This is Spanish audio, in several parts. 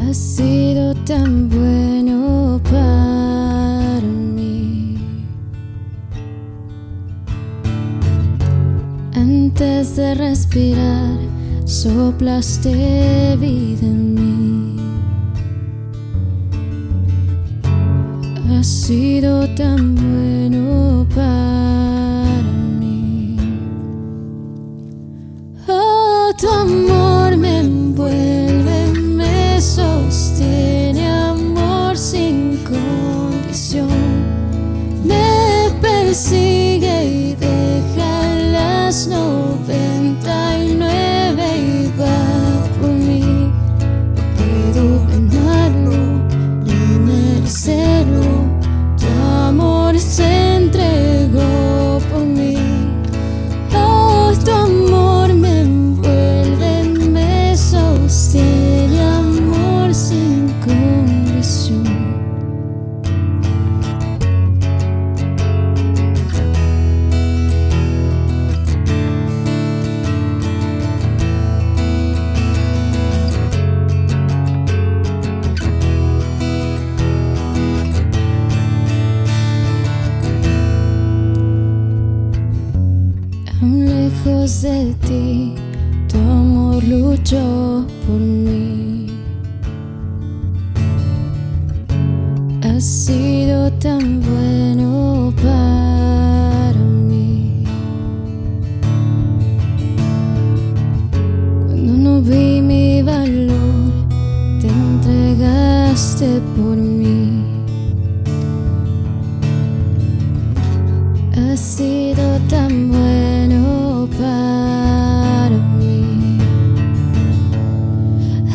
Has sido tan bueno para mí. Antes de respirar, soplaste vida en mí. Has sido tan bueno para mí. Oh, tu amor me envuelve, me sostiene, amor sin condición. Me persigue y deja las 99 y va por mí. No puedo ganarlo ni merecerlo. Tu amor se entregó por mí. Oh, tu amor me envuelve, me sostiene, amor sin condición. Aún lejos de ti, tu amor luchó por mí. Has sido tan bueno para mí. Cuando no vi mi valor, te entregaste por mí. Has sido tan bueno para mí.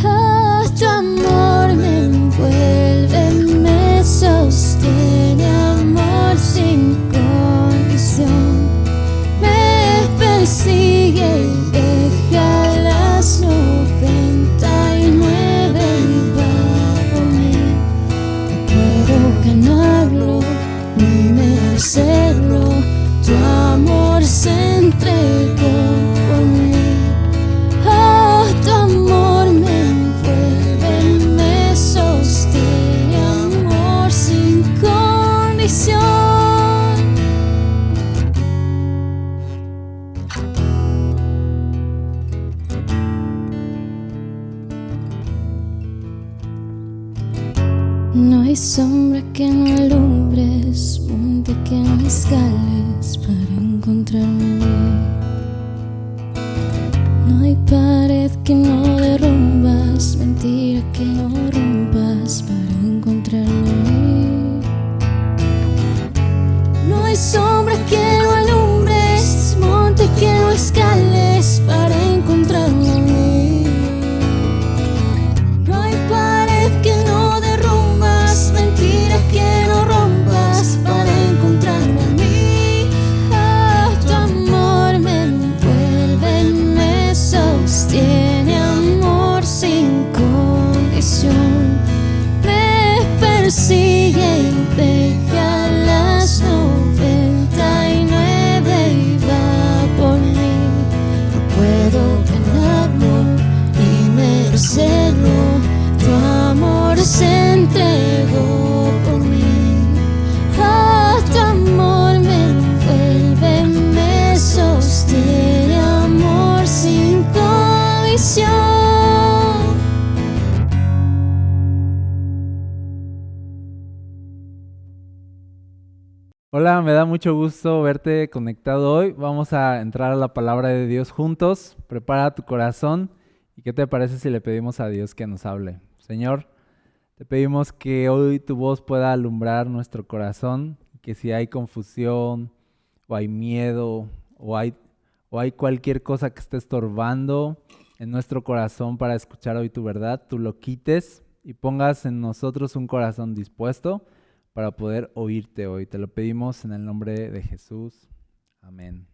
Oh, tu amor me envuelve, me sostiene, amor sin condición. Me persigue y deja las 99 y va por mí. No puedo ganarlo ni merecerlo. Tu amor se entregó por mí. Oh, tu amor me envuelve, me sostiene, amor sin condición. No hay sombra que no alumbres, monte que no escales para encontrarme a mí. No hay pared que no derrumbas, mentira que no rompas para encontrarme a mí. No hay sombra que no alumbres, monte que no escales para encontrarme a mí. No hay pared que no derrumbas, mentira que no rompas para encontrarme a mí. Oh, tu amor me envuelve, me sostiene, amor sin condición. Me persigue y deja las 99 y va por mí. No puedo ganarlo ni merecerlo. Tu amor se entregó por mí. Oh, tu amor me envuelve, me sostiene, amor sin condición. Hola, me da mucho gusto verte conectado hoy. Vamos a entrar a la palabra de Dios juntos. Prepara tu corazón. ¿Y qué te parece si le pedimos a Dios que nos hable? Señor, te pedimos que hoy tu voz pueda alumbrar nuestro corazón, que si hay confusión o hay miedo o hay cualquier cosa que esté estorbando en nuestro corazón para escuchar hoy tu verdad, tú lo quites y pongas en nosotros un corazón dispuesto para poder oírte hoy. Te lo pedimos en el nombre de Jesús. Amén.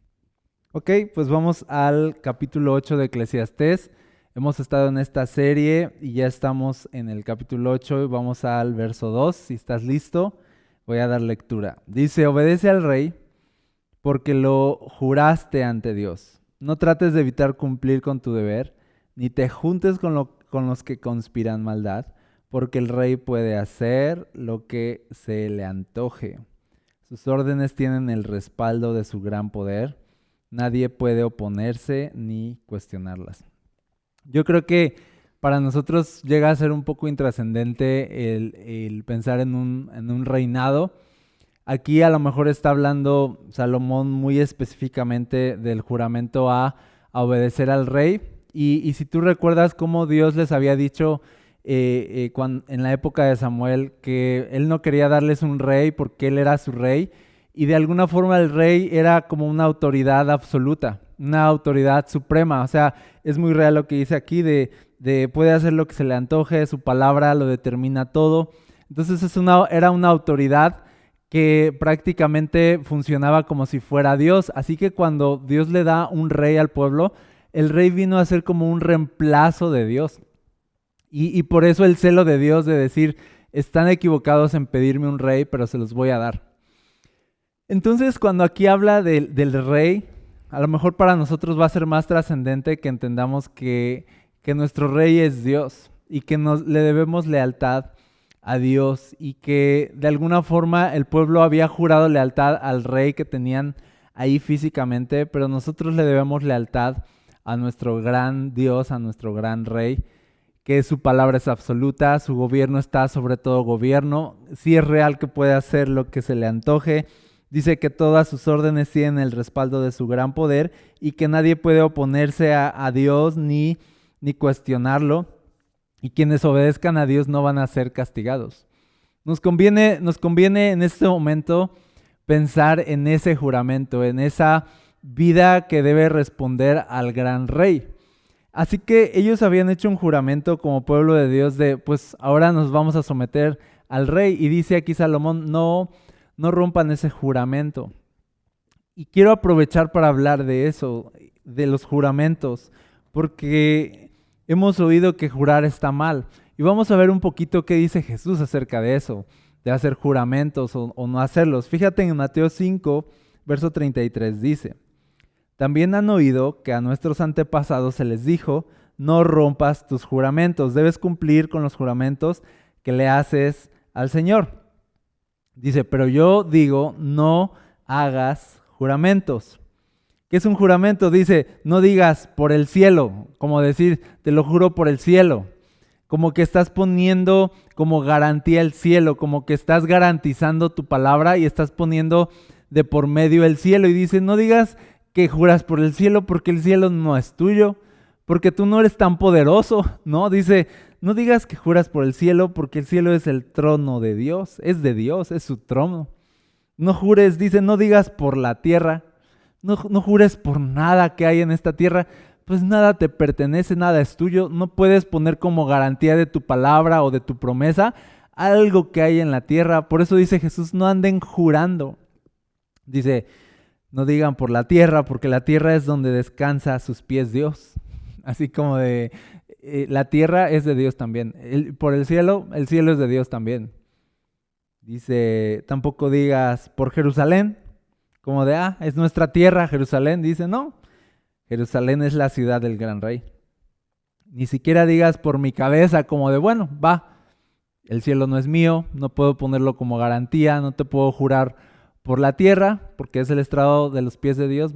Ok, pues vamos al capítulo 8 de Eclesiastés. Hemos estado en esta serie y ya estamos en el capítulo 8 y vamos al verso 2. Si estás listo, voy a dar lectura. Dice, obedece al rey porque lo juraste ante Dios. No trates de evitar cumplir con tu deber, ni te juntes con los que conspiran maldad, porque el rey puede hacer lo que se le antoje. Sus órdenes tienen el respaldo de su gran poder. Nadie puede oponerse ni cuestionarlas. Yo creo que para nosotros llega a ser un poco intrascendente el pensar en un reinado. Aquí a lo mejor está hablando Salomón muy específicamente del juramento a obedecer al rey. Y si tú recuerdas cómo Dios les había dicho en la época de Samuel que él no quería darles un rey porque él era su rey, y de alguna forma el rey era como una autoridad absoluta, una autoridad suprema. O sea, es muy real lo que dice aquí de puede hacer lo que se le antoje, su palabra lo determina todo. Entonces era una autoridad que prácticamente funcionaba como si fuera Dios. Así que cuando Dios le da un rey al pueblo, el rey vino a ser como un reemplazo de Dios. Y por eso el celo de Dios de decir, están equivocados en pedirme un rey, pero se los voy a dar. Entonces, cuando aquí habla del rey, a lo mejor para nosotros va a ser más trascendente que entendamos que nuestro rey es Dios y que le debemos lealtad a Dios, y que de alguna forma el pueblo había jurado lealtad al rey que tenían ahí físicamente, pero nosotros le debemos lealtad a nuestro gran Dios, a nuestro gran rey, que su palabra es absoluta, su gobierno está sobre todo gobierno, sí es real que puede hacer lo que se le antoje. Dice que todas sus órdenes tienen el respaldo de su gran poder y que nadie puede oponerse a Dios ni cuestionarlo, y quienes obedezcan a Dios no van a ser castigados. Nos conviene en este momento pensar en ese juramento, en esa vida que debe responder al gran rey. Así que ellos habían hecho un juramento como pueblo de Dios de, pues ahora nos vamos a someter al rey, y dice aquí Salomón, no rompan ese juramento. Y quiero aprovechar para hablar de eso, de los juramentos, porque hemos oído que jurar está mal. Y vamos a ver un poquito qué dice Jesús acerca de eso, de hacer juramentos o no hacerlos. Fíjate en Mateo 5, verso 33, dice: también han oído que a nuestros antepasados se les dijo, no rompas tus juramentos, debes cumplir con los juramentos que le haces al Señor. Dice, pero yo digo, no hagas juramentos. ¿Qué es un juramento? Dice, no digas por el cielo, como decir, te lo juro por el cielo. Como que estás poniendo como garantía el cielo, como que estás garantizando tu palabra y estás poniendo de por medio el cielo. Y dice, no digas que juras por el cielo porque el cielo no es tuyo, porque tú no eres tan poderoso, ¿no? Dice, no digas que juras por el cielo porque el cielo es el trono de Dios, es su trono. No jures, dice, no digas por la tierra, no jures por nada que hay en esta tierra, pues nada te pertenece, nada es tuyo. No puedes poner como garantía de tu palabra o de tu promesa algo que hay en la tierra. Por eso dice Jesús, no anden jurando. Dice, no digan por la tierra, porque la tierra es donde descansa a sus pies Dios. Así como de, la tierra es de Dios también. Por el cielo es de Dios también. Dice, tampoco digas por Jerusalén, como de, es nuestra tierra Jerusalén. Dice, no, Jerusalén es la ciudad del gran rey. Ni siquiera digas por mi cabeza, como de, bueno, el cielo no es mío, no puedo ponerlo como garantía, no te puedo jurar por la tierra, porque es el estrado de los pies de Dios,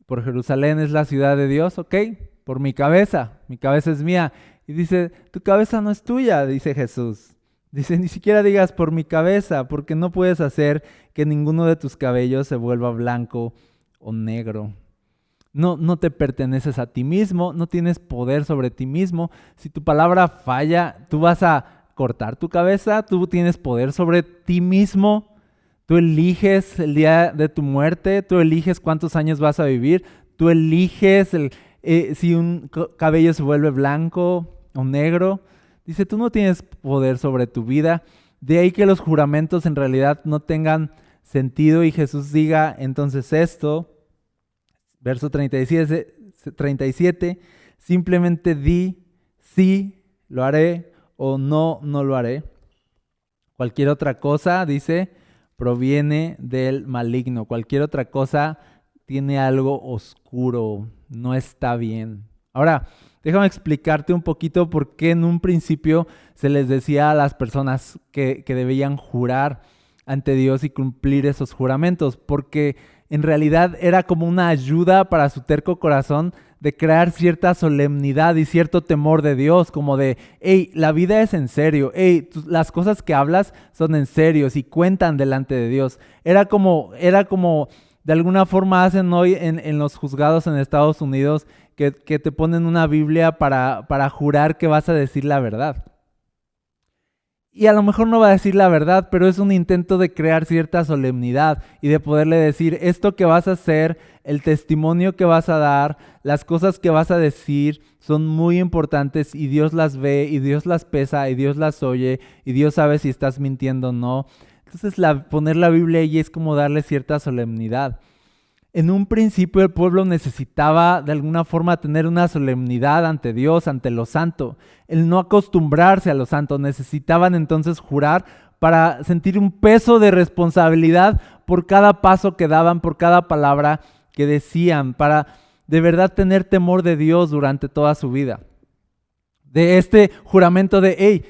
por Jerusalén es la ciudad de Dios, ok, por mi cabeza es mía. Y dice, tu cabeza no es tuya, dice Jesús. Dice, ni siquiera digas por mi cabeza, porque no puedes hacer que ninguno de tus cabellos se vuelva blanco o negro. No te perteneces a ti mismo, no tienes poder sobre ti mismo. Si tu palabra falla, tú vas a cortar tu cabeza, tú tienes poder sobre ti mismo. Tú eliges el día de tu muerte, tú eliges cuántos años vas a vivir, tú eliges si un cabello se vuelve blanco o negro. Dice, tú no tienes poder sobre tu vida. De ahí que los juramentos en realidad no tengan sentido y Jesús diga entonces esto, verso 37, simplemente di sí, lo haré o no lo haré. Cualquier otra cosa, dice, proviene del maligno. Cualquier otra cosa tiene algo oscuro, no está bien. Ahora, déjame explicarte un poquito por qué en un principio se les decía a las personas que debían jurar ante Dios y cumplir esos juramentos, porque en realidad era como una ayuda para su terco corazón de crear cierta solemnidad y cierto temor de Dios, como de, hey, la vida es en serio, hey, las cosas que hablas son en serio y cuentan delante de Dios. Era como de alguna forma hacen hoy en los juzgados en Estados Unidos, que te ponen una Biblia para jurar que vas a decir la verdad. Y a lo mejor no va a decir la verdad, pero es un intento de crear cierta solemnidad y de poderle decir esto que vas a hacer, el testimonio que vas a dar, las cosas que vas a decir son muy importantes y Dios las ve y Dios las pesa y Dios las oye y Dios sabe si estás mintiendo o no. Entonces poner la Biblia ahí es como darle cierta solemnidad. En un principio el pueblo necesitaba de alguna forma tener una solemnidad ante Dios, ante lo santo. El no acostumbrarse a lo santo. Necesitaban entonces jurar para sentir un peso de responsabilidad por cada paso que daban, por cada palabra que decían, para de verdad tener temor de Dios durante toda su vida. De este juramento de, hey,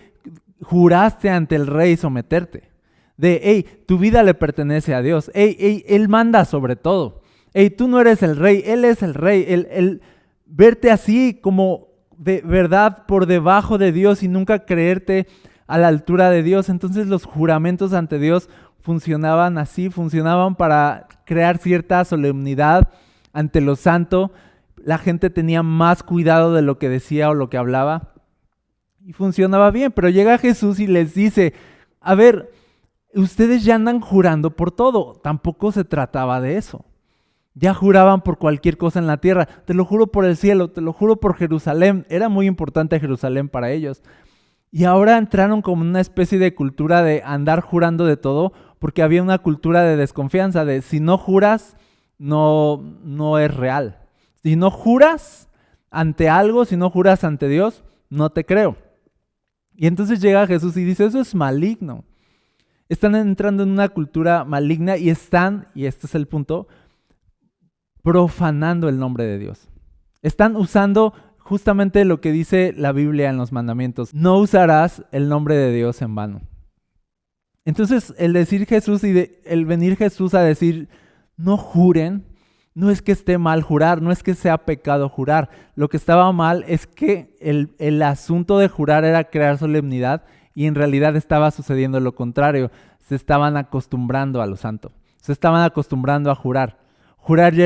juraste ante el rey someterte. De, hey, tu vida le pertenece a Dios. Hey, Él manda sobre todo. Hey, tú no eres el rey, Él es el rey. El verte así como de verdad por debajo de Dios y nunca creerte a la altura de Dios. Entonces los juramentos ante Dios funcionaban así, funcionaban para crear cierta solemnidad ante lo santo. La gente tenía más cuidado de lo que decía o lo que hablaba y funcionaba bien. Pero llega Jesús y les dice, a ver, ustedes ya andan jurando por todo. Tampoco se trataba de eso. Ya juraban por cualquier cosa en la tierra. Te lo juro por el cielo, te lo juro por Jerusalén. Era muy importante Jerusalén para ellos. Y ahora entraron como una especie de cultura de andar jurando de todo, porque había una cultura de desconfianza, de si no juras, no es real. Si no juras ante algo, si no juras ante Dios, no te creo. Y entonces llega Jesús y dice, eso es maligno. Están entrando en una cultura maligna y están, y este es el punto, profanando el nombre de Dios. Están usando justamente lo que dice la Biblia en los mandamientos. No usarás el nombre de Dios en vano. Entonces, el decir Jesús y el venir Jesús a decir, no juren, no es que esté mal jurar, no es que sea pecado jurar. Lo que estaba mal es que el asunto de jurar era crear solemnidad y en realidad estaba sucediendo lo contrario. Se estaban acostumbrando a lo santo. Se estaban acostumbrando a jurar. Jurar ya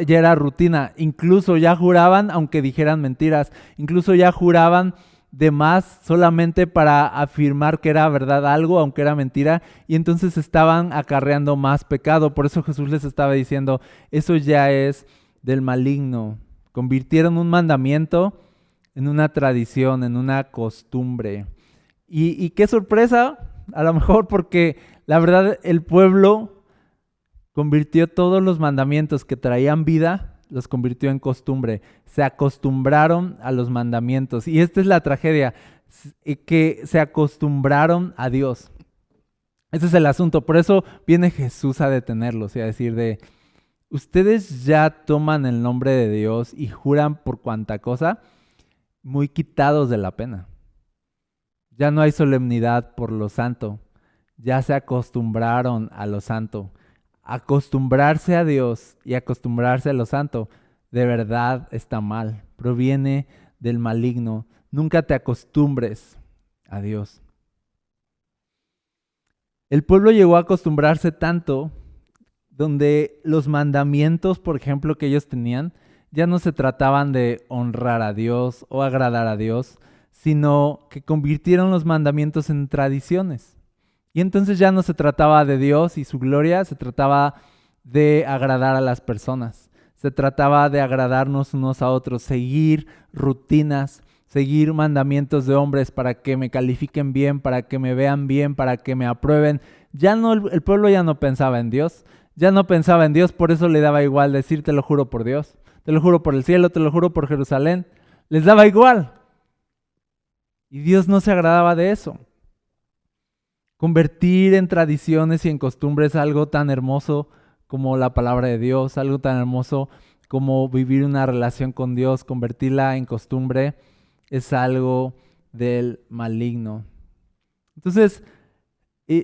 era rutina, incluso ya juraban aunque dijeran mentiras, incluso ya juraban de más solamente para afirmar que era verdad algo, aunque era mentira, y entonces estaban acarreando más pecado. Por eso Jesús les estaba diciendo, eso ya es del maligno. Convirtieron un mandamiento en una tradición, en una costumbre. Y qué sorpresa, a lo mejor porque la verdad el pueblo convirtió todos los mandamientos que traían vida, los convirtió en costumbre. Se acostumbraron a los mandamientos. Y esta es la tragedia, que se acostumbraron a Dios. Ese es el asunto. Por eso viene Jesús a detenerlos y a decir de, ustedes ya toman el nombre de Dios y juran por cuanta cosa, muy quitados de la pena. Ya no hay solemnidad por lo santo. Ya se acostumbraron a lo santo. Acostumbrarse a Dios y acostumbrarse a lo santo de verdad está mal, proviene del maligno. Nunca te acostumbres a Dios. El pueblo llegó a acostumbrarse tanto donde los mandamientos, por ejemplo, que ellos tenían, ya no se trataban de honrar a Dios o agradar a Dios, sino que convirtieron los mandamientos en tradiciones. Y entonces ya no se trataba de Dios y su gloria, se trataba de agradar a las personas. Se trataba de agradarnos unos a otros, seguir rutinas, seguir mandamientos de hombres para que me califiquen bien, para que me vean bien, para que me aprueben. Ya no, el pueblo ya no pensaba en Dios. Ya no pensaba en Dios, por eso le daba igual decir te lo juro por Dios, te lo juro por el cielo, te lo juro por Jerusalén. Les daba igual. Y Dios no se agradaba de eso. Convertir en tradiciones y en costumbres algo tan hermoso como la palabra de Dios, algo tan hermoso como vivir una relación con Dios, convertirla en costumbre, es algo del maligno. Entonces,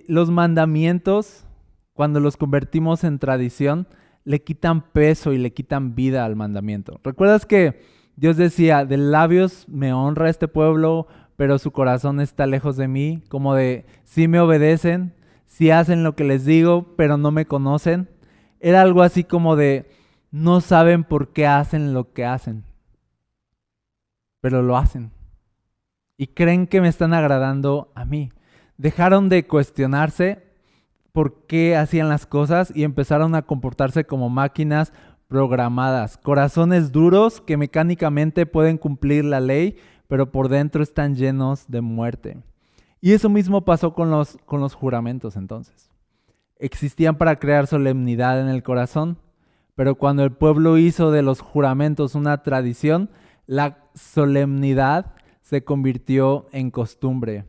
los mandamientos, cuando los convertimos en tradición, le quitan peso y le quitan vida al mandamiento. ¿Recuerdas que Dios decía, de labios me honra este pueblo, pero su corazón está lejos de mí? Como de, sí me obedecen, sí hacen lo que les digo, pero no me conocen. Era algo así como de, no saben por qué hacen lo que hacen, pero lo hacen. Y creen que me están agradando a mí. Dejaron de cuestionarse por qué hacían las cosas y empezaron a comportarse como máquinas programadas. Corazones duros que mecánicamente pueden cumplir la ley, pero por dentro están llenos de muerte. Y eso mismo pasó con los juramentos entonces. Existían para crear solemnidad en el corazón, pero cuando el pueblo hizo de los juramentos una tradición, la solemnidad se convirtió en costumbre.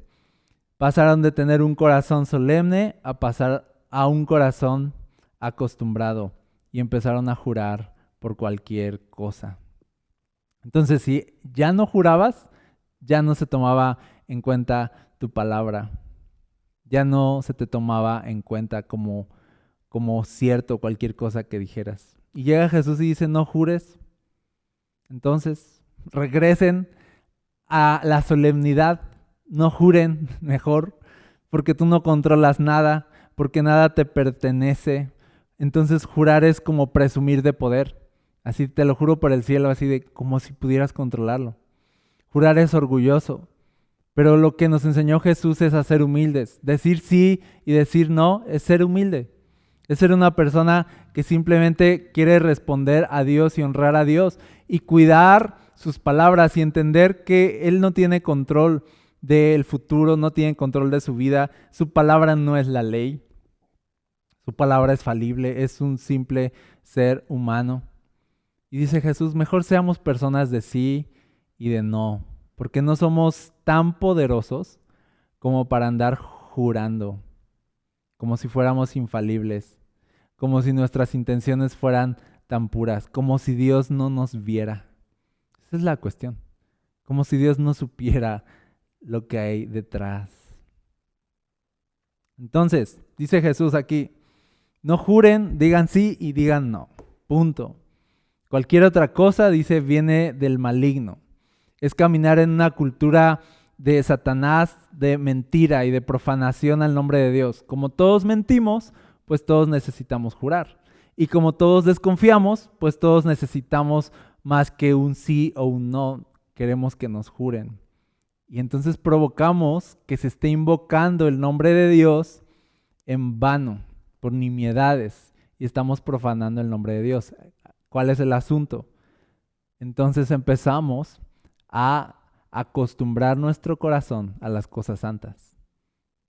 Pasaron de tener un corazón solemne a pasar a un corazón acostumbrado y empezaron a jurar por cualquier cosa. Entonces, si ya no jurabas, ya no se tomaba en cuenta tu palabra. Ya no se te tomaba en cuenta como cierto cualquier cosa que dijeras. Y llega Jesús y dice, no jures. Entonces, regresen a la solemnidad, no juren mejor, porque tú no controlas nada, porque nada te pertenece. Entonces jurar es como presumir de poder. Así te lo juro por el cielo, así de como si pudieras controlarlo. Jurar es orgulloso, pero lo que nos enseñó Jesús es a ser humildes. Decir sí y decir no es ser humilde. Es ser una persona que simplemente quiere responder a Dios y honrar a Dios y cuidar sus palabras y entender que Él no tiene control del futuro, no tiene control de su vida. Su palabra no es la ley. Su palabra es falible, es un simple ser humano. Y dice Jesús, mejor seamos personas de sí y de no, porque no somos tan poderosos como para andar jurando, como si fuéramos infalibles, como si nuestras intenciones fueran tan puras, como si Dios no nos viera. Esa es la cuestión, como si Dios no supiera lo que hay detrás. Entonces, dice Jesús aquí, no juren, digan sí y digan no, punto. Cualquier otra cosa, dice, viene del maligno. Es caminar en una cultura de Satanás, de mentira y de profanación al nombre de Dios. Como todos mentimos, pues todos necesitamos jurar. Y como todos desconfiamos, pues todos necesitamos más que un sí o un no. Queremos que nos juren. Y entonces provocamos que se esté invocando el nombre de Dios en vano, por nimiedades, y estamos profanando el nombre de Dios. ¿Cuál es el asunto? Entonces empezamos a acostumbrar nuestro corazón a las cosas santas.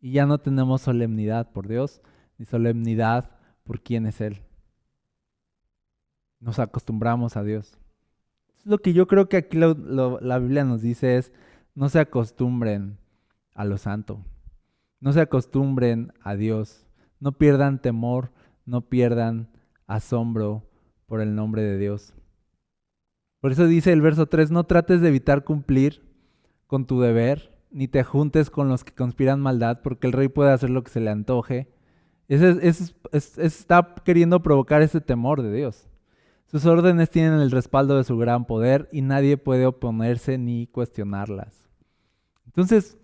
Y ya no tenemos solemnidad por Dios, ni solemnidad por quién es Él. Nos acostumbramos a Dios. Lo que yo creo que aquí la Biblia nos dice es, no se acostumbren a lo santo. No se acostumbren a Dios. No pierdan temor, no pierdan asombro por el nombre de Dios. Por eso dice el verso 3, no trates de evitar cumplir con tu deber, ni te juntes con los que conspiran maldad, porque el rey puede hacer lo que se le antoje. Está queriendo provocar ese temor de Dios. Sus órdenes tienen el respaldo de su gran poder y nadie puede oponerse ni cuestionarlas. Entonces,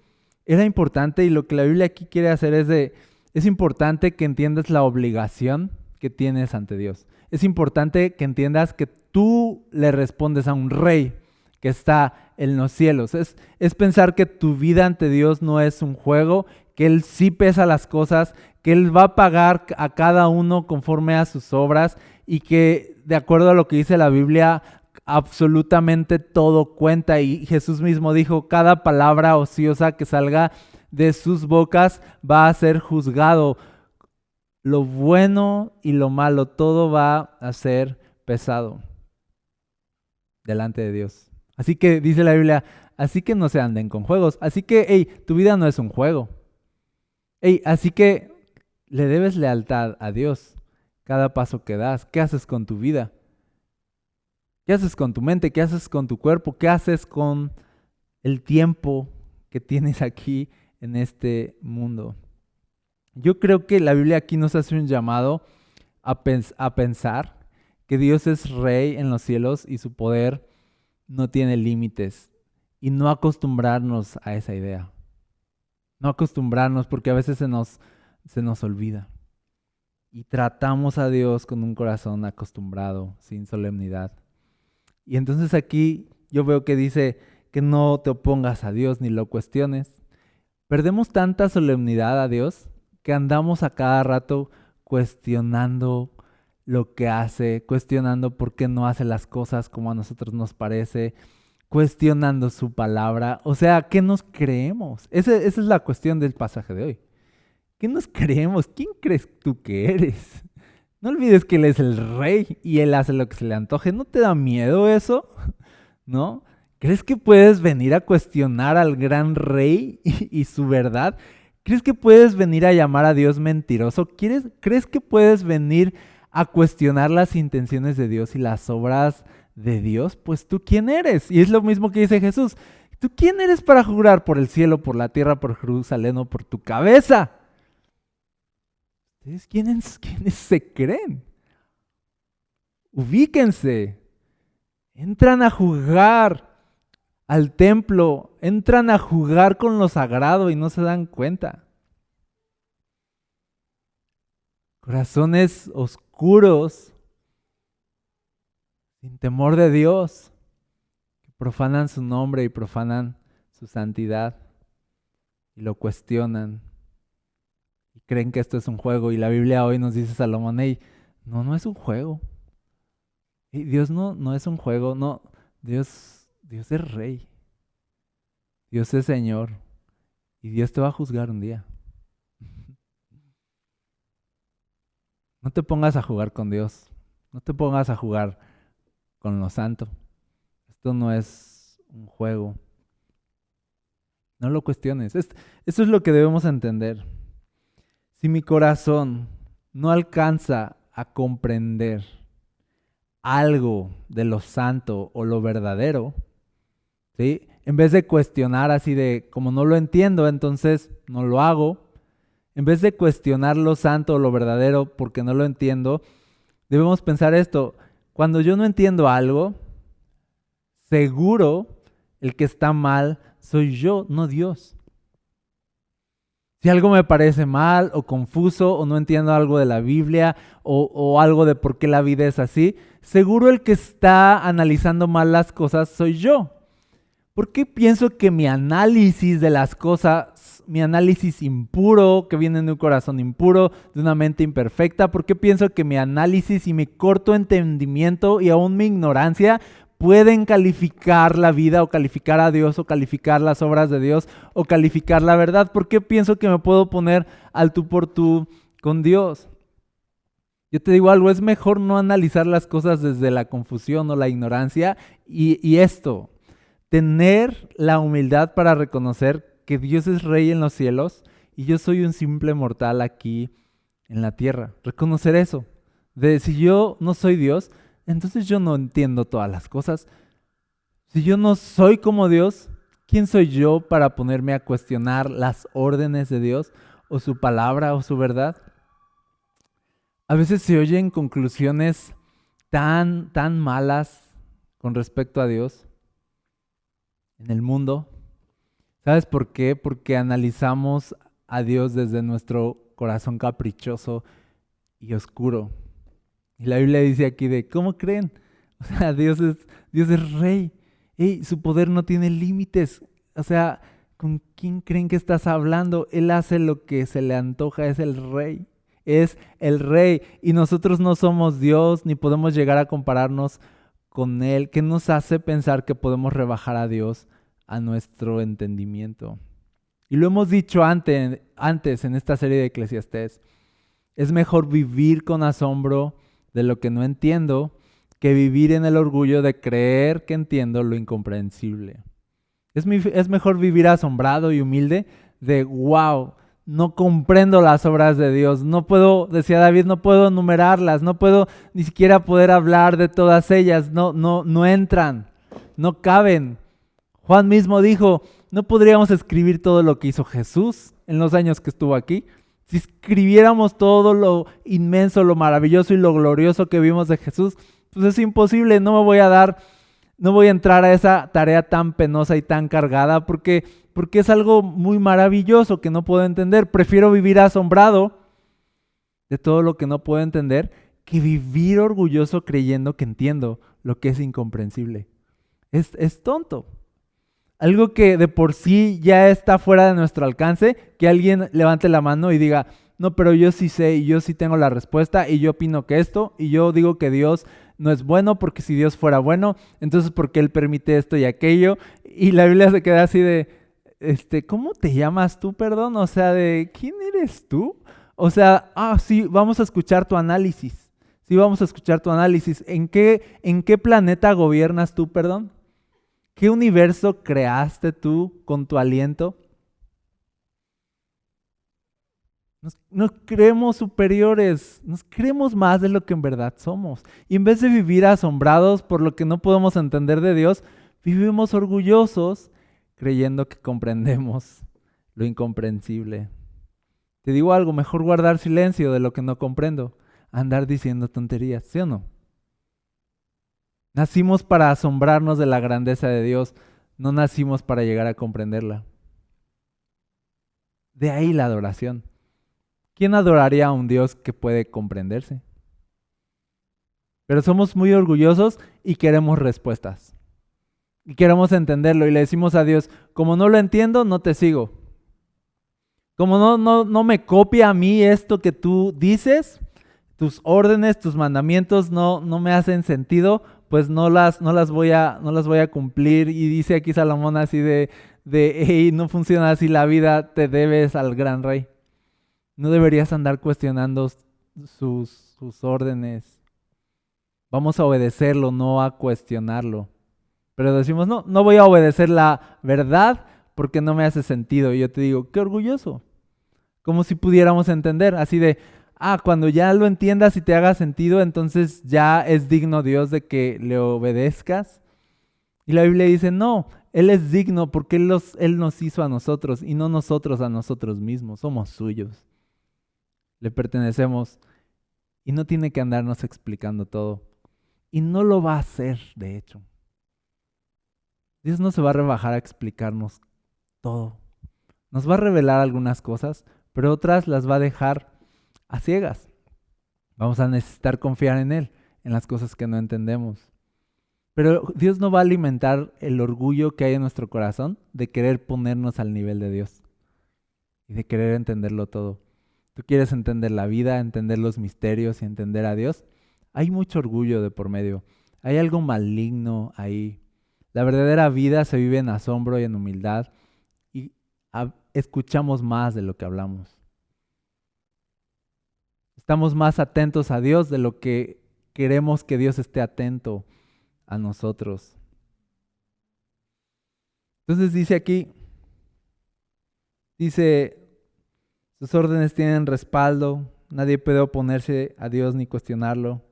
era importante, y lo que la Biblia aquí quiere hacer es importante que entiendas la obligación que tienes ante Dios. Es importante que entiendas que tú le respondes a un rey que está en los cielos. Es pensar que tu vida ante Dios no es un juego, que Él sí pesa las cosas, que Él va a pagar a cada uno conforme a sus obras y que, de acuerdo a lo que dice la Biblia, absolutamente todo cuenta. Y Jesús mismo dijo, cada palabra ociosa que salga de sus bocas va a ser juzgado. Lo bueno y lo malo, todo va a ser pesado delante de Dios. Así que dice la Biblia, así que no se anden con juegos. Así que, tu vida no es un juego. Así que le debes lealtad a Dios cada paso que das. ¿Qué haces con tu vida? ¿Qué haces con tu mente? ¿Qué haces con tu cuerpo? ¿Qué haces con el tiempo que tienes aquí en este mundo? Yo creo que la Biblia aquí nos hace un llamado a pensar que Dios es rey en los cielos y su poder no tiene límites, y no acostumbrarnos a esa idea. No acostumbrarnos, porque a veces se nos olvida. Y tratamos a Dios con un corazón acostumbrado, sin solemnidad. Y entonces aquí yo veo que dice que no te opongas a Dios ni lo cuestiones. Perdemos tanta solemnidad a Dios que andamos a cada rato cuestionando lo que hace, cuestionando por qué no hace las cosas como a nosotros nos parece, cuestionando su palabra. O sea, ¿qué nos creemos? Esa es la cuestión del pasaje de hoy. ¿Qué nos creemos? ¿Quién crees tú que eres? No olvides que Él es el rey y Él hace lo que se le antoje. ¿No te da miedo eso? ¿No? ¿Crees que puedes venir a cuestionar al gran rey y su verdad? ¿Crees que puedes venir a llamar a Dios mentiroso? ¿Crees que puedes venir a cuestionar las intenciones de Dios y las obras de Dios? Pues tú, ¿quién eres? Y es lo mismo que dice Jesús. ¿Tú quién eres para jurar por el cielo, por la tierra, por Jerusalén o por tu cabeza? ¿Ustedes quiénes se creen? Ubíquense. Entran a jugar al templo, entran a jugar con lo sagrado y no se dan cuenta. Corazones oscuros, sin temor de Dios, que profanan su nombre y profanan su santidad y lo cuestionan y creen que esto es un juego. Y la Biblia hoy nos dice, Salomón, hey, no es un juego. Y Dios no es un juego, no, Dios es rey. Dios es Señor y Dios te va a juzgar un día. No te pongas a jugar con Dios, no te pongas a jugar con lo santo. Esto no es un juego. No lo cuestiones. Esto es lo que debemos entender. Si mi corazón no alcanza a comprender algo de lo santo o lo verdadero, ¿sí? En vez de cuestionar así de, como no lo entiendo, entonces no lo hago. En vez de cuestionar lo santo o lo verdadero porque no lo entiendo, debemos pensar esto. Cuando yo no entiendo algo, seguro el que está mal soy yo, no Dios. Si algo me parece mal o confuso o no entiendo algo de la Biblia o algo de por qué la vida es así, seguro el que está analizando mal las cosas soy yo. ¿Por qué pienso que mi análisis de las cosas, mi análisis impuro, que viene de un corazón impuro, de una mente imperfecta, por qué pienso que mi análisis y mi corto entendimiento y aún mi ignorancia pueden calificar la vida o calificar a Dios o calificar las obras de Dios o calificar la verdad? ¿Por qué pienso que me puedo poner al tú por tú con Dios? Yo te digo algo, es mejor no analizar las cosas desde la confusión o la ignorancia y esto, tener la humildad para reconocer que Dios es rey en los cielos y yo soy un simple mortal aquí en la tierra. Reconocer eso, de si yo no soy Dios, entonces yo no entiendo todas las cosas. Si yo no soy como Dios, ¿quién soy yo para ponerme a cuestionar las órdenes de Dios o su palabra o su verdad? A veces se oyen conclusiones tan malas con respecto a Dios en el mundo. ¿Sabes por qué? Porque analizamos a Dios desde nuestro corazón caprichoso y oscuro. Y la Biblia dice aquí de, ¿cómo creen? O sea, Dios es rey. Y su poder no tiene límites. O sea, ¿con quién creen que estás hablando? Él hace lo que se le antoja, es el rey. Es el rey. Y nosotros no somos Dios, ni podemos llegar a compararnos con Él. ¿Qué nos hace pensar que podemos rebajar a Dios a nuestro entendimiento? Y lo hemos dicho antes en esta serie de Eclesiastés. Es mejor vivir con asombro de lo que no entiendo que vivir en el orgullo de creer que entiendo lo incomprensible. Es mejor vivir asombrado y humilde de wow, no comprendo las obras de Dios. No puedo, decía David, no puedo enumerarlas, no puedo ni siquiera poder hablar de todas ellas. No entran, no caben. Juan mismo dijo, no podríamos escribir todo lo que hizo Jesús en los años que estuvo aquí. Si escribiéramos todo lo inmenso, lo maravilloso y lo glorioso que vimos de Jesús, pues es imposible. No voy a entrar a esa tarea tan penosa y tan cargada porque es algo muy maravilloso que no puedo entender. Prefiero vivir asombrado de todo lo que no puedo entender que vivir orgulloso creyendo que entiendo lo que es incomprensible. Es tonto. Algo que de por sí ya está fuera de nuestro alcance, que alguien levante la mano y diga, no, pero yo sí sé y yo sí tengo la respuesta y yo opino que esto y yo digo que Dios no es bueno porque si Dios fuera bueno, entonces ¿por qué Él permite esto y aquello? Y la Biblia se queda así de, ¿cómo te llamas tú, perdón? O sea, de, ¿quién eres tú? O sea, sí, vamos a escuchar tu análisis. Sí, vamos a escuchar tu análisis. ¿En qué planeta gobiernas tú, perdón? ¿Qué universo creaste tú con tu aliento? Nos creemos superiores, nos creemos más de lo que en verdad somos. Y en vez de vivir asombrados por lo que no podemos entender de Dios, vivimos orgullosos creyendo que comprendemos lo incomprensible. Te digo algo, mejor guardar silencio de lo que no comprendo, andar diciendo tonterías, ¿sí o no? Nacimos para asombrarnos de la grandeza de Dios, no nacimos para llegar a comprenderla. De ahí la adoración. ¿Quién adoraría a un Dios que puede comprenderse? Pero somos muy orgullosos y queremos respuestas. Y queremos entenderlo y le decimos a Dios, como no lo entiendo, no te sigo. Como no me copia a mí esto que tú dices, tus órdenes, tus mandamientos no me hacen sentido, pues no las voy a cumplir. Y dice aquí Salomón así de hey, no funciona así la vida, te debes al gran rey. No deberías andar cuestionando sus órdenes. Vamos a obedecerlo, no a cuestionarlo. Pero decimos, no voy a obedecer la verdad porque no me hace sentido. Y yo te digo, qué orgulloso. Como si pudiéramos entender, así de, cuando ya lo entiendas y te haga sentido, entonces ya es digno Dios de que le obedezcas. Y la Biblia dice, no, Él es digno porque Él nos hizo a nosotros y no nosotros a nosotros mismos, somos suyos. Le pertenecemos y no tiene que andarnos explicando todo. Y no lo va a hacer, de hecho. Dios no se va a rebajar a explicarnos todo. Nos va a revelar algunas cosas, pero otras las va a dejar a ciegas. Vamos a necesitar confiar en Él, en las cosas que no entendemos. Pero Dios no va a alimentar el orgullo que hay en nuestro corazón de querer ponernos al nivel de Dios y de querer entenderlo todo. Tú quieres entender la vida, entender los misterios y entender a Dios. Hay mucho orgullo de por medio. Hay algo maligno ahí. La verdadera vida se vive en asombro y en humildad y escuchamos más de lo que hablamos. Estamos más atentos a Dios de lo que queremos que Dios esté atento a nosotros. Entonces dice aquí, sus órdenes tienen respaldo, nadie puede oponerse a Dios ni cuestionarlo.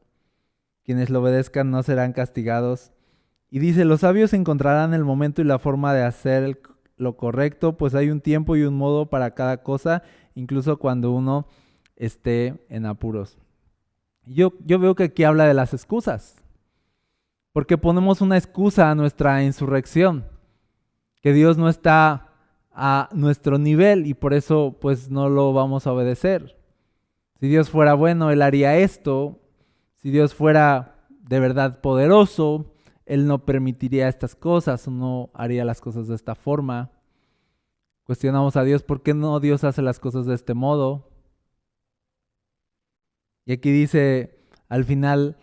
Quienes lo obedezcan no serán castigados. Y dice, los sabios encontrarán el momento y la forma de hacer lo correcto, pues hay un tiempo y un modo para cada cosa, incluso cuando uno esté en apuros. Yo veo que aquí habla de las excusas, porque ponemos una excusa a nuestra insurrección, que Dios no está a nuestro nivel y por eso pues no lo vamos a obedecer. Si Dios fuera bueno, Él haría esto. Si Dios fuera de verdad poderoso, Él no permitiría estas cosas o no haría las cosas de esta forma. Cuestionamos a Dios, ¿por qué no Dios hace las cosas de este modo? Y aquí dice al final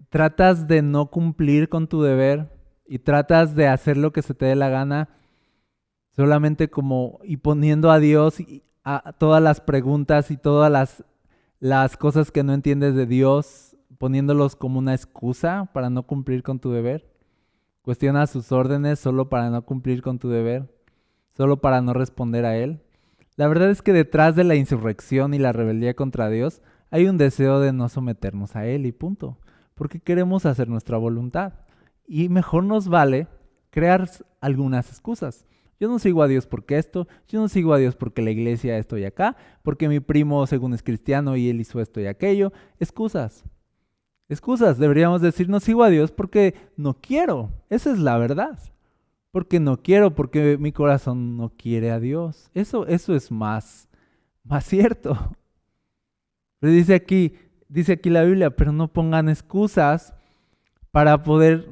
tratas de no cumplir con tu deber y tratas de hacer lo que se te dé la gana solamente y poniendo a Dios a todas las preguntas y todas las cosas que no entiendes de Dios, poniéndolos como una excusa para no cumplir con tu deber. Cuestionas sus órdenes solo para no cumplir con tu deber, solo para no responder a Él. La verdad es que detrás de la insurrección y la rebeldía contra Dios hay un deseo de no someternos a Él y punto. Porque queremos hacer nuestra voluntad. Y mejor nos vale crear algunas excusas. Yo no sigo a Dios porque esto, yo no sigo a Dios porque la iglesia esto y acá, porque mi primo según es cristiano y él hizo esto y aquello. Excusas. Excusas. Deberíamos decir no sigo a Dios porque no quiero. Esa es la verdad. Porque no quiero, porque mi corazón no quiere a Dios. Eso es más cierto. Pero dice aquí la Biblia, pero no pongan excusas para poder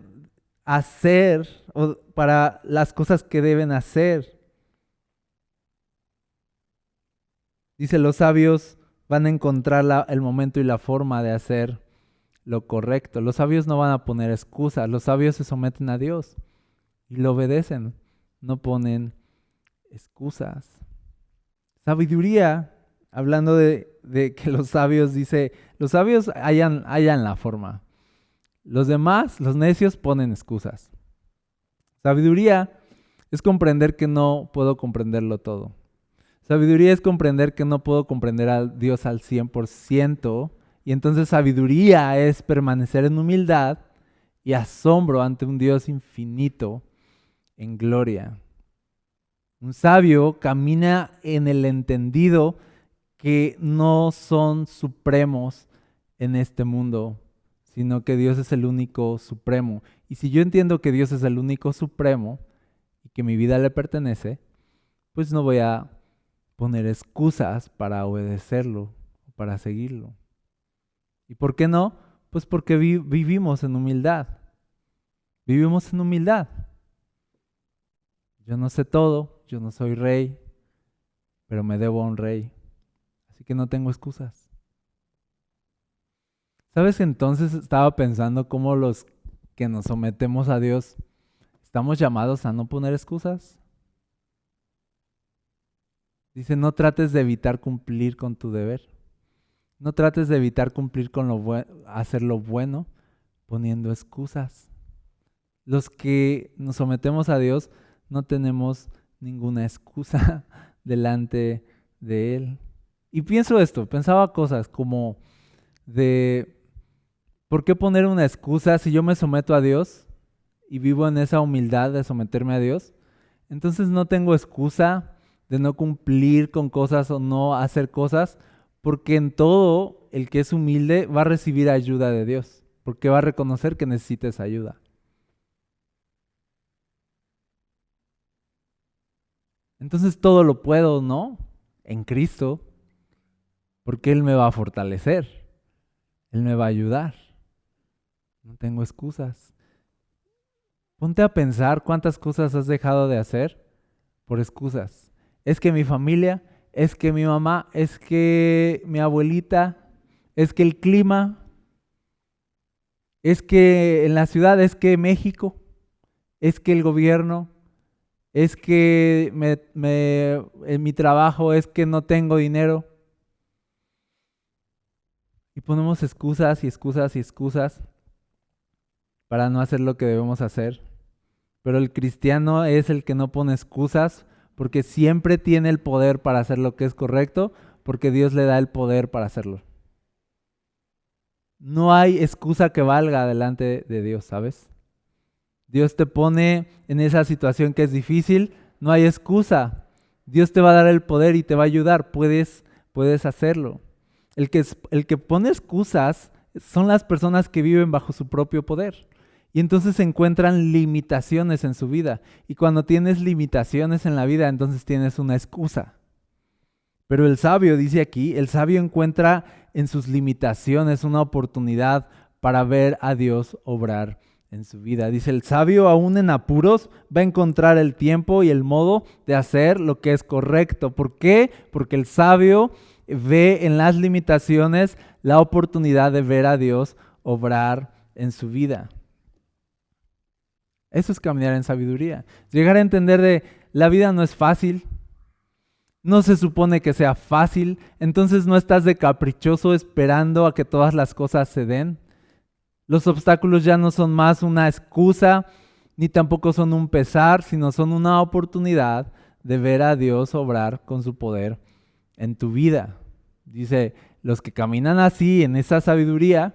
hacer o para las cosas que deben hacer. Dice, los sabios van a encontrar el momento y la forma de hacer lo correcto. Los sabios no van a poner excusas, los sabios se someten a Dios y lo obedecen, no ponen excusas. Sabiduría, hablando de que los sabios, dice, los sabios hallan la forma. Los demás, los necios, ponen excusas. Sabiduría es comprender que no puedo comprenderlo todo. Sabiduría es comprender que no puedo comprender a Dios al 100%. Y entonces sabiduría es permanecer en humildad y asombro ante un Dios infinito en gloria. Un sabio camina en el entendido que no son supremos en este mundo, sino que Dios es el único supremo. Y si yo entiendo que Dios es el único supremo y que mi vida le pertenece, pues no voy a poner excusas para obedecerlo, para seguirlo. ¿Y por qué no? Pues porque vivimos en humildad. Vivimos en humildad. Yo no sé todo, yo no soy rey, pero me debo a un rey. Así que no tengo excusas. ¿Sabes? Entonces estaba pensando cómo los que nos sometemos a Dios estamos llamados a no poner excusas. Dice, no trates de evitar cumplir con tu deber. No trates de evitar cumplir con hacer lo bueno poniendo excusas. Los que nos sometemos a Dios no tenemos ninguna excusa delante de Él. Y pensaba cosas como de ¿por qué poner una excusa si yo me someto a Dios y vivo en esa humildad de someterme a Dios? Entonces no tengo excusa de no cumplir con cosas o no hacer cosas, porque en todo el que es humilde va a recibir ayuda de Dios, porque va a reconocer que necesita esa ayuda. Entonces todo lo puedo, ¿no? En Cristo, porque Él me va a fortalecer, Él me va a ayudar. No tengo excusas. Ponte a pensar cuántas cosas has dejado de hacer por excusas. Es que mi familia, es que mi mamá, es que mi abuelita, es que el clima, es que en la ciudad, es que México, es que el gobierno, es que en mi trabajo, es que no tengo dinero. Y ponemos excusas y excusas y excusas para no hacer lo que debemos hacer. Pero el cristiano es el que no pone excusas porque siempre tiene el poder para hacer lo que es correcto, porque Dios le da el poder para hacerlo. No hay excusa que valga delante de Dios, ¿sabes? Dios te pone en esa situación que es difícil, no hay excusa. Dios te va a dar el poder y te va a ayudar, puedes hacerlo. El que pone excusas son las personas que viven bajo su propio poder. Y entonces encuentran limitaciones en su vida. Y cuando tienes limitaciones en la vida, entonces tienes una excusa. Pero el sabio, dice aquí, el sabio encuentra en sus limitaciones una oportunidad para ver a Dios obrar en su vida. Dice, el sabio aún en apuros va a encontrar el tiempo y el modo de hacer lo que es correcto. ¿Por qué? Porque el sabio ve en las limitaciones la oportunidad de ver a Dios obrar en su vida. Eso es caminar en sabiduría. Llegar a entender de la vida no es fácil, no se supone que sea fácil, entonces no estás de caprichoso esperando a que todas las cosas se den. Los obstáculos ya no son más una excusa, ni tampoco son un pesar, sino son una oportunidad de ver a Dios obrar con su poder en tu vida. Dice, los que caminan así, en esa sabiduría,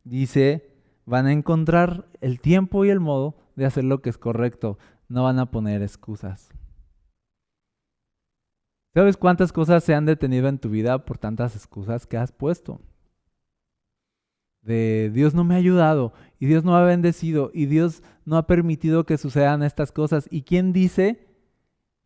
dice, van a encontrar el tiempo y el modo de hacer lo que es correcto. No van a poner excusas. ¿Sabes cuántas cosas se han detenido en tu vida por tantas excusas que has puesto? De Dios no me ha ayudado, y Dios no me ha bendecido, y Dios no ha permitido que sucedan estas cosas. ¿Y quién dice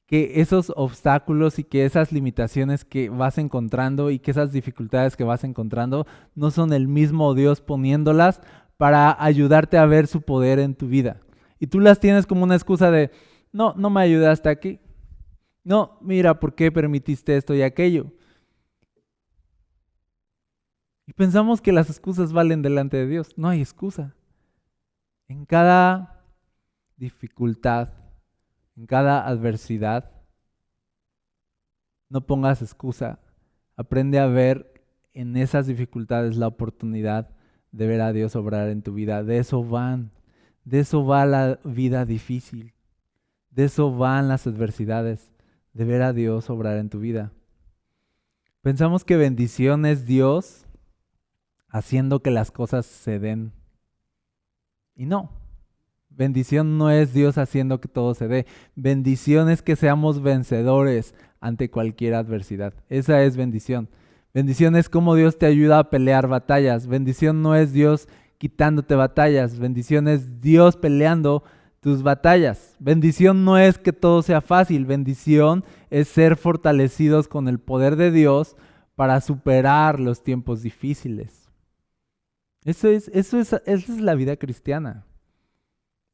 que esos obstáculos y que esas limitaciones que vas encontrando y que esas dificultades que vas encontrando no son el mismo Dios poniéndolas para ayudarte a ver su poder en tu vida? Y tú las tienes como una excusa de, no me ayudaste aquí. No, mira, ¿por qué permitiste esto y aquello? Y pensamos que las excusas valen delante de Dios. No hay excusa. En cada dificultad, en cada adversidad, no pongas excusa. Aprende a ver en esas dificultades la oportunidad de ver a Dios obrar en tu vida. De eso va la vida difícil. De eso van las adversidades, de ver a Dios obrar en tu vida. Pensamos que bendición es Dios haciendo que las cosas se den. Y no. Bendición no es Dios haciendo que todo se dé. Bendición es que seamos vencedores ante cualquier adversidad. Esa es bendición. Bendición es cómo Dios te ayuda a pelear batallas. Bendición no es Dios quitándote batallas. Bendición es Dios peleando tus batallas. Bendición no es que todo sea fácil. Bendición es ser fortalecidos con el poder de Dios para superar los tiempos difíciles. Esa es la vida cristiana.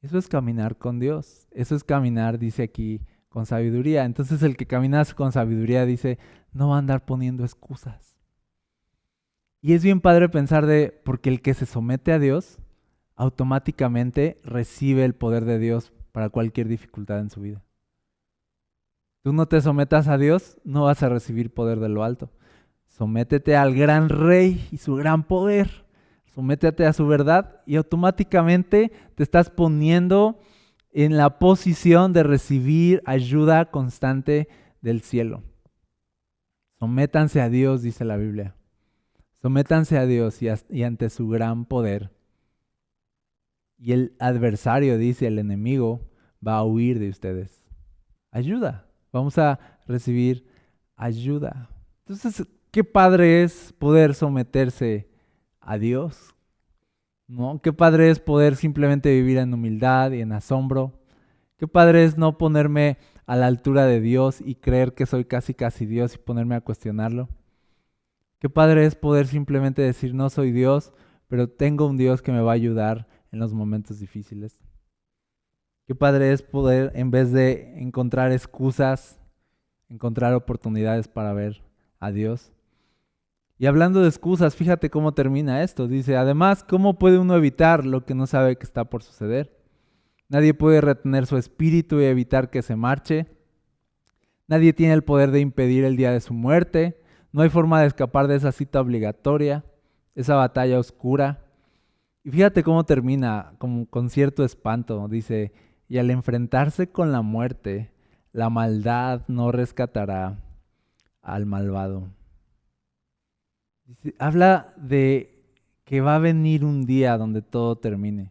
Eso es caminar con Dios. Eso es caminar, dice aquí, con sabiduría. Entonces el que camina con sabiduría dice, no va a andar poniendo excusas. Y es bien padre pensar porque el que se somete a Dios, automáticamente recibe el poder de Dios para cualquier dificultad en su vida. Tú no te sometas a Dios, no vas a recibir poder de lo alto. Sométete al gran Rey y su gran poder. Sométete a su verdad y automáticamente te estás poniendo en la posición de recibir ayuda constante del cielo. Sométanse a Dios, dice la Biblia. Sométanse a Dios y ante su gran poder. Y el adversario, dice el enemigo, va a huir de ustedes. Ayuda. Vamos a recibir ayuda. Entonces, qué padre es poder someterse a Dios, ¿no? Qué padre es poder simplemente vivir en humildad y en asombro. Qué padre es no ponerme a la altura de Dios y creer que soy casi Dios y ponerme a cuestionarlo. Qué padre es poder simplemente decir no soy Dios, pero tengo un Dios que me va a ayudar en los momentos difíciles. Qué padre es poder, en vez de encontrar excusas, encontrar oportunidades para ver a Dios. Y hablando de excusas, fíjate cómo termina esto. Dice, además, ¿cómo puede uno evitar lo que no sabe que está por suceder? Nadie puede retener su espíritu y evitar que se marche. Nadie tiene el poder de impedir el día de su muerte. No hay forma de escapar de esa cita obligatoria, esa batalla oscura. Y fíjate cómo termina, como con cierto espanto. Dice, y al enfrentarse con la muerte, la maldad no rescatará al malvado. Habla de que va a venir un día donde todo termine.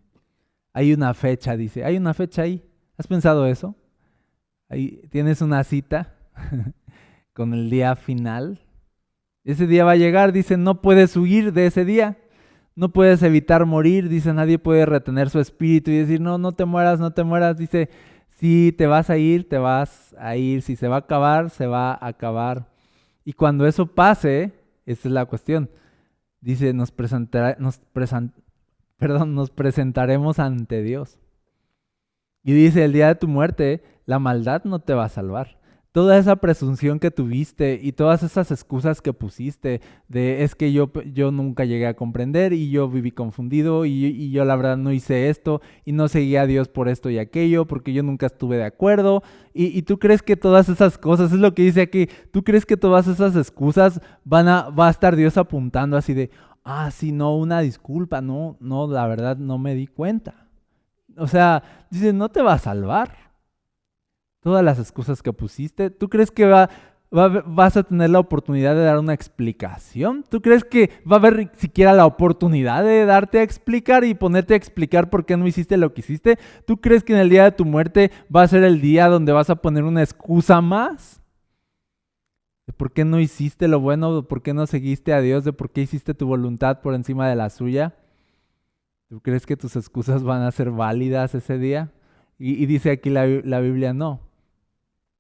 Hay una fecha, dice. Hay una fecha ahí. ¿Has pensado eso? Ahí tienes una cita con el día final. Ese día va a llegar, dice, no puedes huir de ese día. No puedes evitar morir, dice, nadie puede retener su espíritu y decir, no te mueras, no te mueras. Dice, si te vas a ir, te vas a ir. Si se va a acabar, se va a acabar. Y cuando eso pase, esta es la cuestión. Dice, nos presentaremos ante Dios. Y dice, el día de tu muerte, la maldad no te va a salvar. Toda esa presunción que tuviste y todas esas excusas que pusiste de es que yo nunca llegué a comprender y yo viví confundido y yo la verdad no hice esto y no seguí a Dios por esto y aquello porque yo nunca estuve de acuerdo y tú crees que todas esas cosas, es lo que dice aquí, tú crees que todas esas excusas va a estar Dios apuntando así de, sí, no, una disculpa, no, la verdad no me di cuenta. O sea, dice, no te va a salvar. todas las excusas que pusiste? ¿Tú crees que vas a tener la oportunidad de dar una explicación? ¿Tú crees que va a haber siquiera la oportunidad de darte a explicar y ponerte a explicar por qué no hiciste lo que hiciste? ¿Tú crees que en el día de tu muerte va a ser el día donde vas a poner una excusa más? ¿De por qué no hiciste lo bueno? ¿De por qué no seguiste a Dios? ¿De por qué hiciste tu voluntad por encima de la suya? ¿Tú crees que tus excusas van a ser válidas ese día? Y dice aquí la Biblia, no.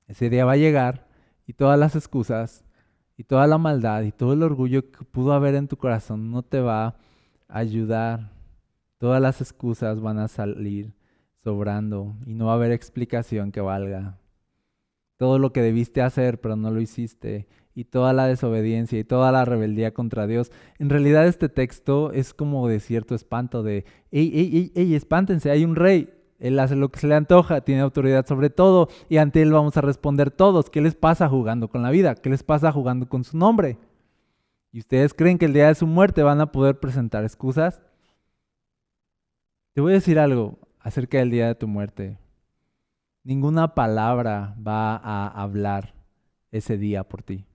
Ese día va a llegar y todas las excusas y toda la maldad y todo el orgullo que pudo haber en tu corazón no te va a ayudar. Todas las excusas van a salir sobrando y no va a haber explicación que valga. Todo lo que debiste hacer pero no lo hiciste y toda la desobediencia y toda la rebeldía contra Dios. En realidad este texto es como de cierto espanto de, ey, espántense, hay un rey. Él hace lo que se le antoja, tiene autoridad sobre todo y ante él vamos a responder todos. ¿Qué les pasa jugando con la vida? ¿Qué les pasa jugando con su nombre? ¿Y ustedes creen que el día de su muerte van a poder presentar excusas? Te voy a decir algo acerca del día de tu muerte. Ninguna palabra va a hablar ese día por ti.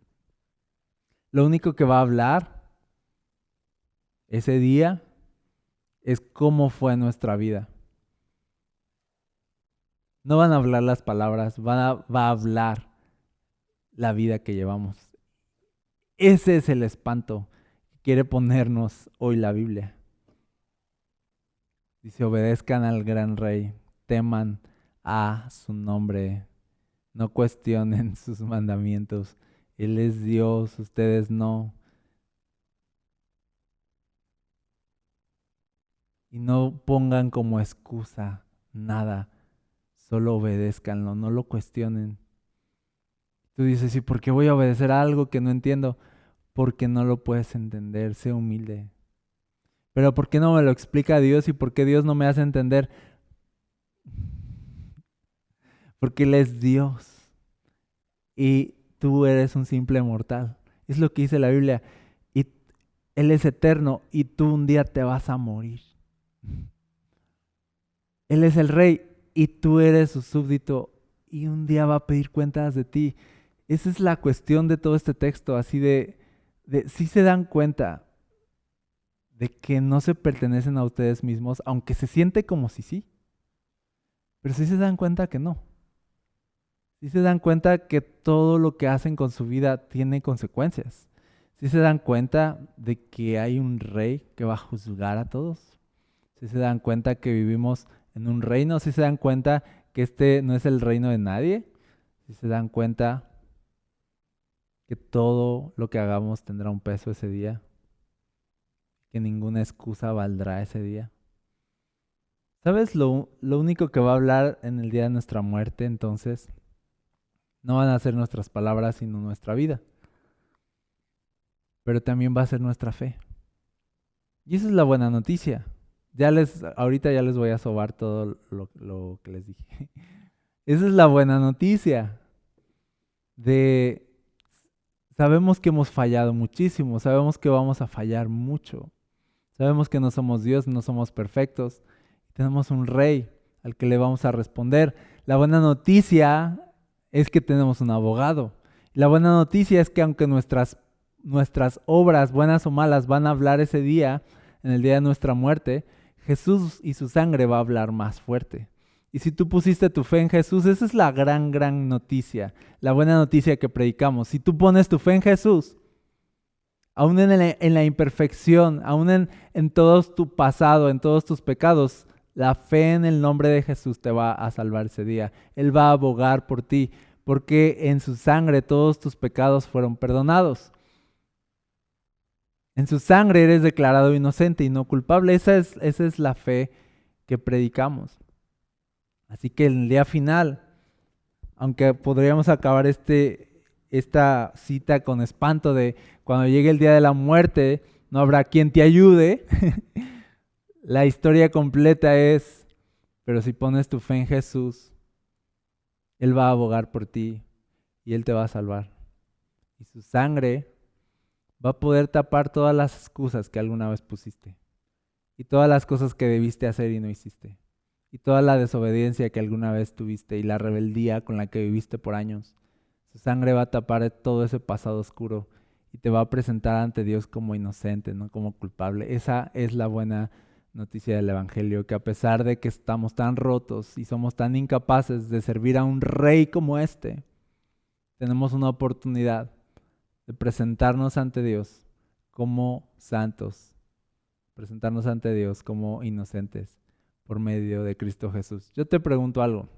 Lo único que va a hablar ese día es cómo fue nuestra vida. No van a hablar las palabras, va a hablar la vida que llevamos. Ese es el espanto que quiere ponernos hoy la Biblia. Dice, obedezcan al gran rey, teman a su nombre, no cuestionen sus mandamientos. Él es Dios, ustedes no. Y no pongan como excusa nada. Solo obedézcanlo, no lo cuestionen. Tú dices, ¿y por qué voy a obedecer a algo que no entiendo? Porque no lo puedes entender, sé humilde. Pero ¿por qué no me lo explica Dios y por qué Dios no me hace entender? Porque Él es Dios y tú eres un simple mortal. Es lo que dice la Biblia. Y Él es eterno y tú un día te vas a morir. Él es el rey y tú eres su súbdito y un día va a pedir cuentas de ti. Esa es la cuestión de todo este texto, así de si se dan cuenta de que no se pertenecen a ustedes mismos, aunque se siente como si sí, pero sí se dan cuenta que no. Sí se dan cuenta que todo lo que hacen con su vida tiene consecuencias. Sí se dan cuenta de que hay un rey que va a juzgar a todos. Sí se dan cuenta que vivimos en un reino. Sí se dan cuenta que este no es el reino de nadie. Sí se dan cuenta que todo lo que hagamos tendrá un peso ese día. Que ninguna excusa valdrá ese día. ¿Sabes lo único que va a hablar en el día de nuestra muerte entonces? No van a ser nuestras palabras, sino nuestra vida. Pero también va a ser nuestra fe. Y esa es la buena noticia. Ahorita ya les voy a sobar todo lo que les dije. Esa es la buena noticia. Sabemos que hemos fallado muchísimo, sabemos que vamos a fallar mucho. Sabemos que no somos Dios, no somos perfectos. Tenemos un rey al que le vamos a responder. La buena noticia es que tenemos un abogado. La buena noticia es que aunque nuestras obras, buenas o malas, van a hablar ese día, en el día de nuestra muerte, Jesús y su sangre va a hablar más fuerte. Y si tú pusiste tu fe en Jesús, esa es la gran noticia, la buena noticia que predicamos. Si tú pones tu fe en Jesús, aún en la imperfección, aún en todo tu pasado, en todos tus pecados, la fe en el nombre de Jesús te va a salvar ese día. Él va a abogar por ti, porque en su sangre todos tus pecados fueron perdonados. En su sangre eres declarado inocente y no culpable. Esa es la fe que predicamos. Así que en el día final, aunque podríamos acabar esta cita con espanto de cuando llegue el día de la muerte, no habrá quien te ayude. La historia completa es, pero si pones tu fe en Jesús, Él va a abogar por ti y Él te va a salvar. Y su sangre va a poder tapar todas las excusas que alguna vez pusiste y todas las cosas que debiste hacer y no hiciste. y toda la desobediencia que alguna vez tuviste y la rebeldía con la que viviste por años. Su sangre va a tapar todo ese pasado oscuro y te va a presentar ante Dios como inocente, no como culpable. Esa es la buena noticia del Evangelio, que a pesar de que estamos tan rotos y somos tan incapaces de servir a un rey como este, tenemos una oportunidad de presentarnos ante Dios como santos, presentarnos ante Dios como inocentes por medio de Cristo Jesús. Yo te pregunto algo,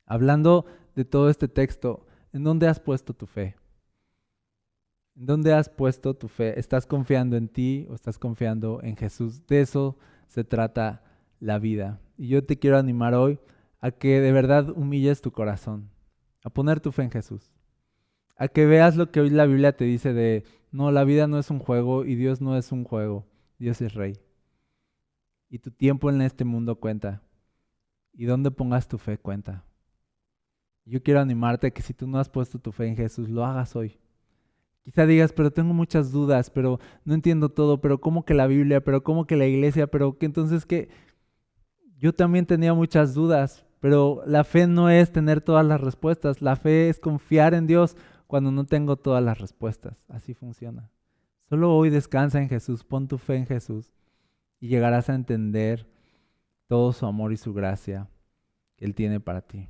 hablando de todo este texto, ¿en dónde has puesto tu fe? ¿En dónde has puesto tu fe? ¿Estás confiando en ti o estás confiando en Jesús? De eso se trata la vida. Y yo te quiero animar hoy a que de verdad humilles tu corazón, a poner tu fe en Jesús, a que veas lo que hoy la Biblia te dice de, no, la vida no es un juego y Dios no es un juego, Dios es Rey. Y tu tiempo en este mundo cuenta. Y donde pongas tu fe cuenta. Yo quiero animarte a que si tú no has puesto tu fe en Jesús, lo hagas hoy. Quizá digas, pero tengo muchas dudas, pero no entiendo todo, pero ¿cómo que la Biblia? ¿Pero cómo que la iglesia? ¿Pero qué entonces qué? Yo también tenía muchas dudas, pero la fe no es tener todas las respuestas. La fe es confiar en Dios cuando no tengo todas las respuestas. Así funciona. Solo hoy descansa en Jesús, pon tu fe en Jesús y llegarás a entender todo su amor y su gracia que Él tiene para ti.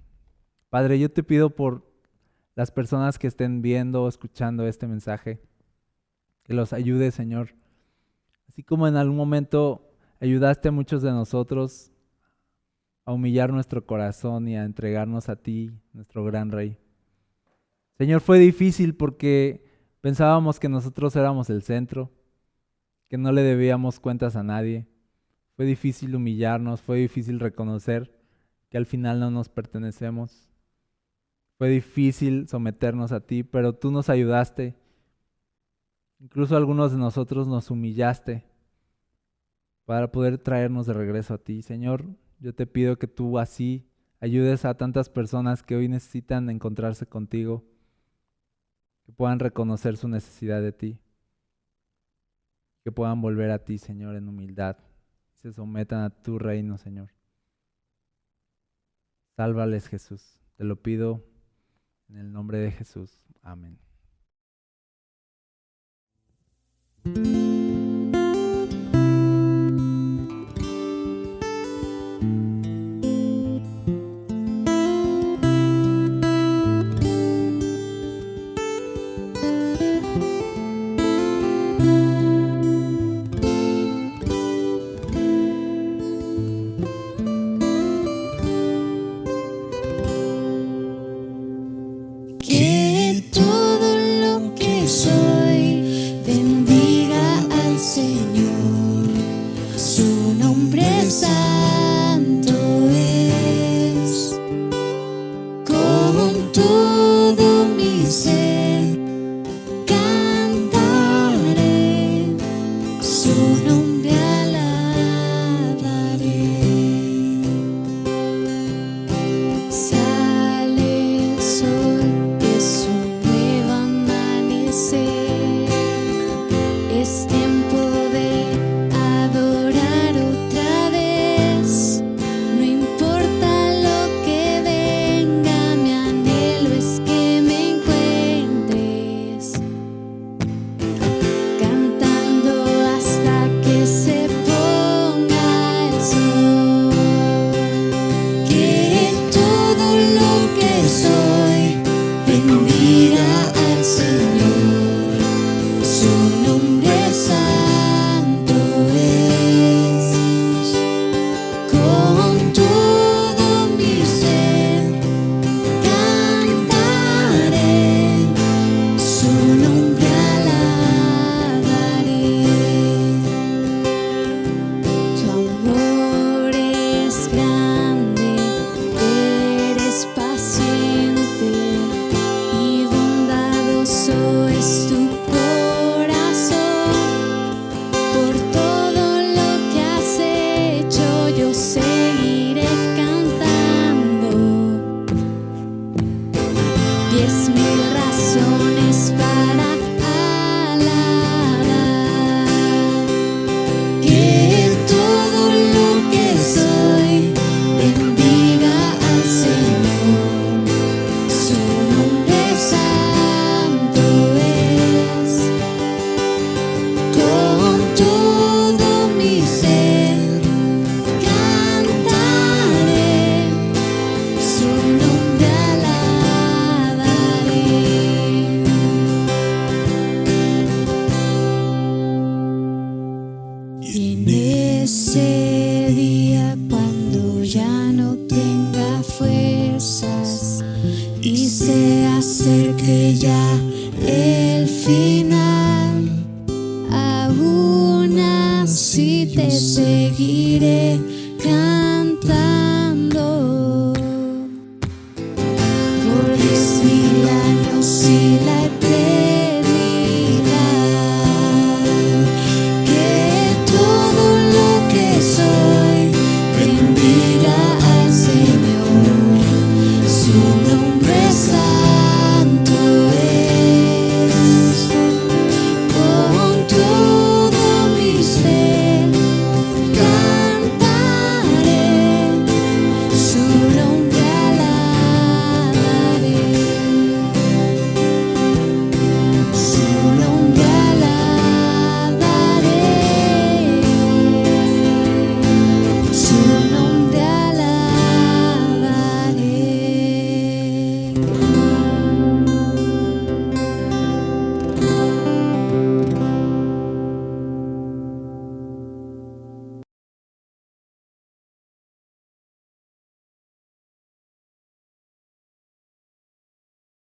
Padre, yo te pido por las personas que estén viendo o escuchando este mensaje, que los ayude, Señor. Así como en algún momento ayudaste a muchos de nosotros a humillar nuestro corazón y a entregarnos a ti, nuestro gran Rey. Señor, fue difícil porque pensábamos que nosotros éramos el centro, que no le debíamos cuentas a nadie. Fue difícil humillarnos, fue difícil reconocer que al final no nos pertenecemos. Fue difícil someternos a ti, pero tú nos ayudaste. Incluso algunos de nosotros nos humillaste para poder traernos de regreso a ti. Señor, yo te pido que tú así ayudes a tantas personas que hoy necesitan encontrarse contigo, que puedan reconocer su necesidad de ti, que puedan volver a ti, Señor, en humildad, se sometan a tu reino, Señor. Sálvales, Jesús. Te lo pido en el nombre de Jesús. Amén. Que todo lo que soy bendiga ya el final. Aún así te seguiré.